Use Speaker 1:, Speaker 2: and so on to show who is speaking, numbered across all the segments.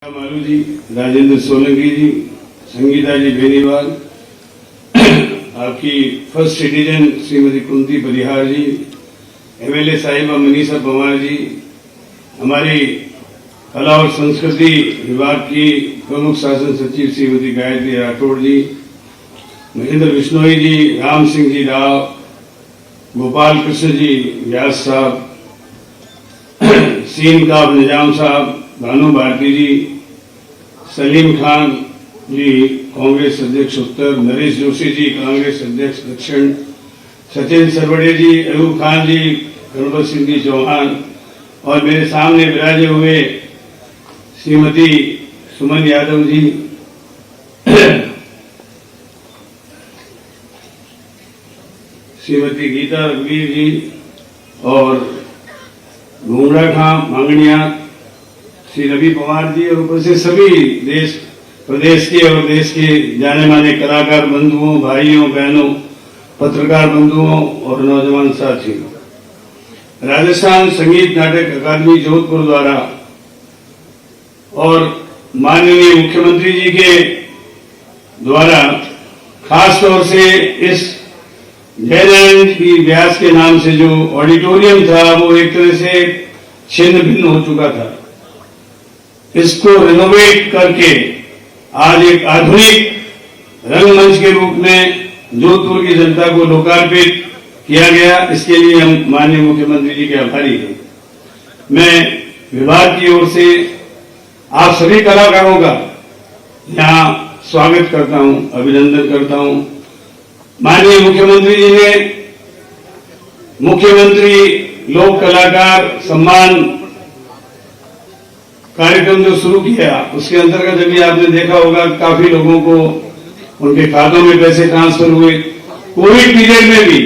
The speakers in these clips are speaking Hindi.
Speaker 1: मालू जी, राजेंद्र सोलंकी जी, संगीता जी बेनीवाल, आपकी फर्स्ट सिटीजन श्रीमती कुंती परिहार जी, एमएलए साहिबा मनीषा पवार जी, हमारी कला और संस्कृति विभाग की प्रमुख शासन सचिव श्रीमती गायत्री राठौड़ जी, महेंद्र बिश्नोई जी, राम सिंह जी राव, गोपाल कृष्ण जी व्यास साहब, सीन काब निजाम साहब, भानु भारती जी, सलीम खान जी कांग्रेस अध्यक्ष उत्तर, नरेश जोशी जी कांग्रेस अध्यक्ष दक्षिण, सचिन सरवड़े जी, अयूब खान जी, गणपत सिंह जी चौहान और मेरे सामने विराजे हुए श्रीमती सुमन यादव जी, श्रीमती गीता रघुवीर जी और घूंगड़ा खां मांगणिया, श्री रवि पवार जी और ऊपर से सभी देश प्रदेश के और देश के जाने माने कलाकार बंधुओं, भाइयों, बहनों, पत्रकार बंधुओं और नौजवान साथियों, राजस्थान संगीत नाटक अकादमी जोधपुर द्वारा और माननीय मुख्यमंत्री जी के द्वारा खास तौर से इस जयनारायण की व्यास के नाम से जो ऑडिटोरियम था वो एक तरह से छिन्न भिन्न हो चुका था, इसको रिनोवेट करके आज एक आधुनिक रंगमंच के रूप में जोधपुर की जनता को लोकार्पित किया गया। इसके लिए हम माननीय मुख्यमंत्री जी के आभारी हैं। मैं विभाग की ओर से आप सभी कलाकारों का यहाँ स्वागत करता हूँ, अभिनंदन करता हूँ। माननीय मुख्यमंत्री जी ने मुख्यमंत्री लोक कलाकार सम्मान कार्यक्रम जो शुरू किया उसके अंतर्गत अभी आपने देखा होगा काफी लोगों को उनके खातों में पैसे ट्रांसफर हुए। कोविड पीरियड में भी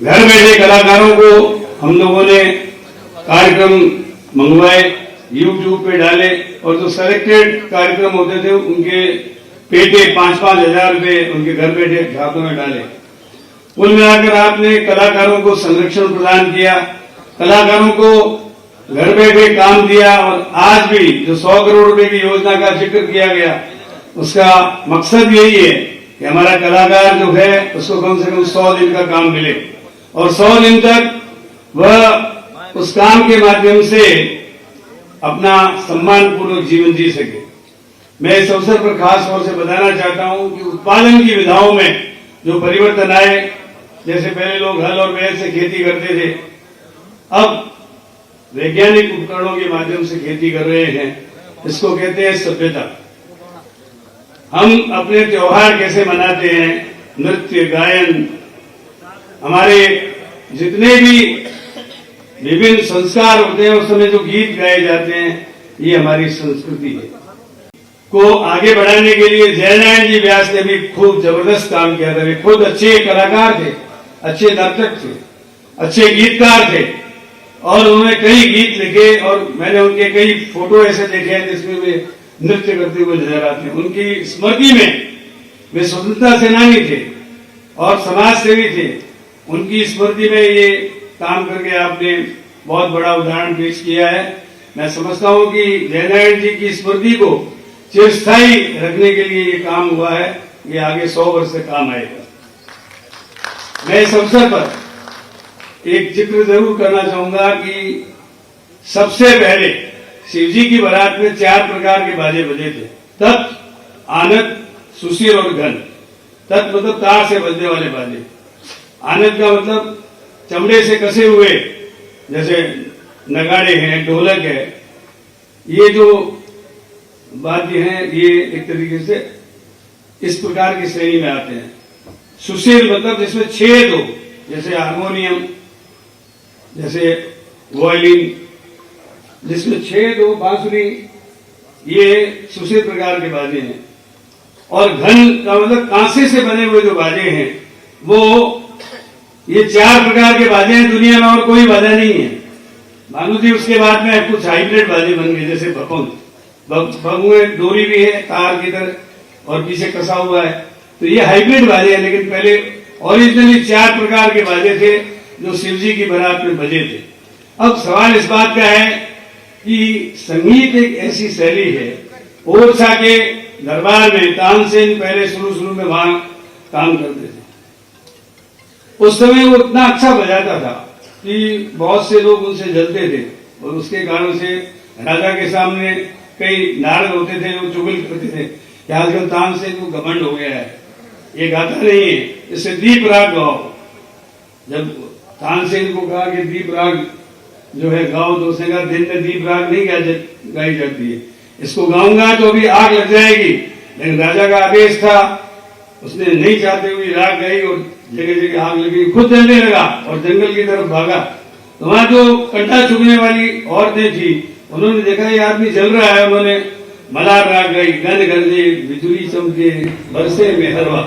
Speaker 1: घर बैठे कलाकारों को हम लोगों ने कार्यक्रम मंगवाए, यूट्यूब पे डाले और जो सेलेक्टेड कार्यक्रम होते थे उनके पेटे 5-5 हजार रुपए उनके घर बैठे खातों में डाले। कुल मिलाकर आपने कलाकारों को संरक्षण प्रदान किया, कलाकारों को घर बैठे काम दिया और आज भी जो 100 करोड़ रुपए की योजना का जिक्र किया गया उसका मकसद यही है कि हमारा कलाकार जो है उसको कम से कम 100 दिन का काम मिले और 100 दिन तक वह उस काम के माध्यम से अपना सम्मानपूर्वक जीवन जी सके। मैं इस अवसर पर खास तौर से बताना चाहता हूं कि उत्पादन की विधाओं में जो परिवर्तन आए, जैसे पहले लोग हल और बैल से खेती करते थे, अब वैज्ञानिक उपकरणों के माध्यम से खेती कर रहे हैं, इसको कहते हैं सभ्यता। हम अपने त्योहार कैसे मनाते हैं, नृत्य, गायन, हमारे जितने भी विभिन्न संस्कार होते हैं उस समय जो गीत गाए जाते हैं, ये हमारी संस्कृति है। को आगे बढ़ाने के लिए जयनारायण जी व्यास ने भी खूब जबरदस्त काम किया था। वे खुद अच्छे कलाकार थे, अच्छे नर्तक थे, अच्छे गीतकार थे और उन्होंने कई गीत लिखे और मैंने उनके कई फोटो ऐसे देखे हैं जिसमें वे नृत्य करते हुए नजर आते हैं। उनकी स्मृति में वे स्वतंत्रता सेनानी थे और समाज सेवी थे। उनकी स्मृति में ये काम करके आपने बहुत बड़ा उदाहरण पेश किया है। मैं समझता हूं कि जयनारायण जी की स्मृति को चिरस्थायी रखने के लिए ये काम हुआ है, ये आगे 100 वर्ष से काम आएगा। मैं इस अवसर पर एक जिक्र जरूर करना चाहूंगा कि सबसे पहले शिव जी की बारात में 4 प्रकार के बाजे बजे थे, तत्, आनत, सुशील और घन। तत् मतलब तार से बजने वाले बाजे, आनत का मतलब चमड़े से कसे हुए जैसे नगाड़े हैं, ढोलक है, ये जो वाद्य हैं ये एक तरीके से इस प्रकार की श्रेणी में आते हैं। सुशील मतलब जिसमें छेद हो, जैसे हारमोनियम, जैसे वायलिन, जिसमें छेद हो, बांसुरी, ये सुशील प्रकार के बाजे हैं। और घन का मतलब कांसे से बने हुए जो बाजे हैं वो, ये 4 प्रकार के बाजे हैं, दुनिया में और कोई बाजा नहीं है। मानो जी उसके बाद में कुछ हाइब्रिड बाजे बन गए, जैसे भपंग, में डोरी भी है तार की तरह और पीछे कसा हुआ है, तो ये हाइब्रिड बाजे हैं। लेकिन पहले ओरिजिनली 4 प्रकार के बाजे थे जो शिव जी की बारात में बजे थे। अब सवाल इस बात का है कि संगीत एक ऐसी शैली है। ओरछा के दरबार में तानसेन पहले शुरू में वहां काम करते थे। उस समय वो इतना अच्छा बजाता था कि बहुत से लोग उनसे जलते थे और उसके कारण से राजा के सामने कई नारद होते थे, वो चुगल करते थे कि आजकल तानसेन को घमंड हो गया है, ये गाता नहीं है, इससे दीप राग गाओ। जब तानसेन को कहा कि दीप राग जो है गाओ, तो उसने कहा दिन में दीप राग नहीं गाई जाती है, इसको गाऊंगा तो अभी आग लग जाएगी। लेकिन राजा का आदेश था, उसने नहीं चाहते हुए राग गाई और जगह जगह आग लगी, खुद जलने लगा और जंगल की तरफ भागा। तो वहां जो कंटा चुभने वाली औरतें थी, उन्होंने देखा ये आदमी जल रहा है, उन्होंने मलार राग गाई, गन गरजे बिजुली चमके बरसे मेहरवा।